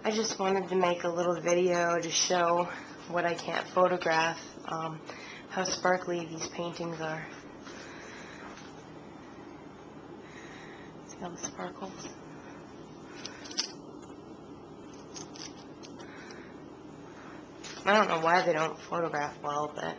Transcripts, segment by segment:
I just wanted to make a little video to show what I can't photograph, how sparkly these paintings are. See all the sparkles? I don't know why they don't photograph well, but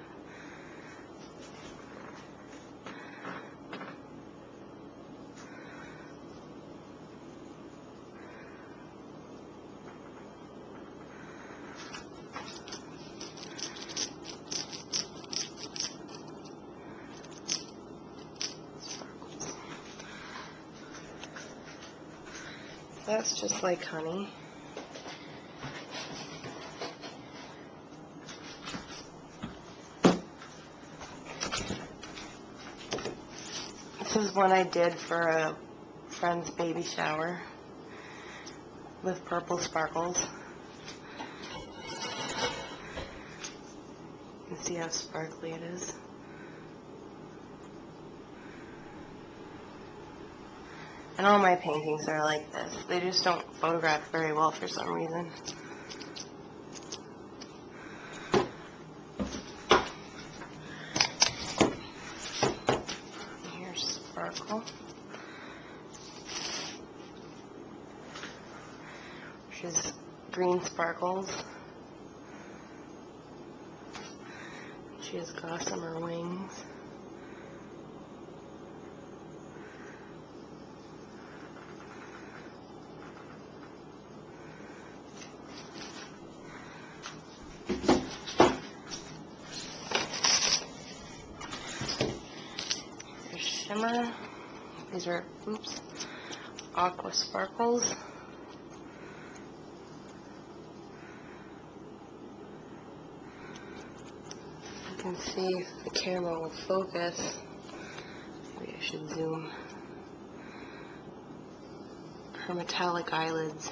that's just like honey. This is one I did for a friend's baby shower with purple sparkles. You can see how sparkly it is. And all my paintings are like this. They just don't photograph very well for some reason. Here's sparkle. Which is green sparkles. She has gossamer wings. There's shimmer. These are, aqua sparkles. You can see if the camera will focus. Maybe I should zoom. Her metallic eyelids.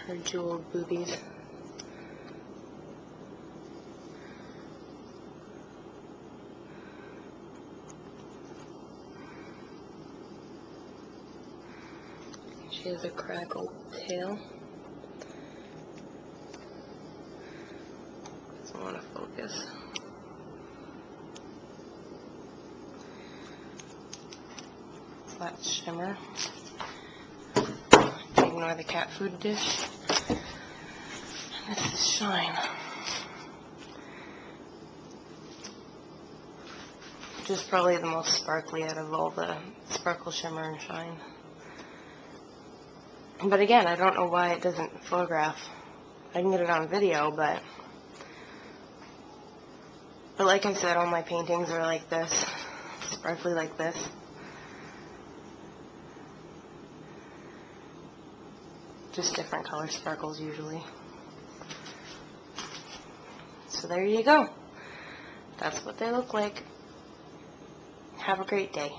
Her jeweled boobies. She has a crackled tail. Doesn't want to focus. That's shimmer. Ignore the cat food dish. And this is shine. Which is probably the most sparkly out of all the sparkle, shimmer, and shine. But again, I don't know why it doesn't photograph. I can get it on video, but like I said, all my paintings are like this, sparkly like this. Just different color sparkles usually. So there you go. That's what they look like. Have a great day.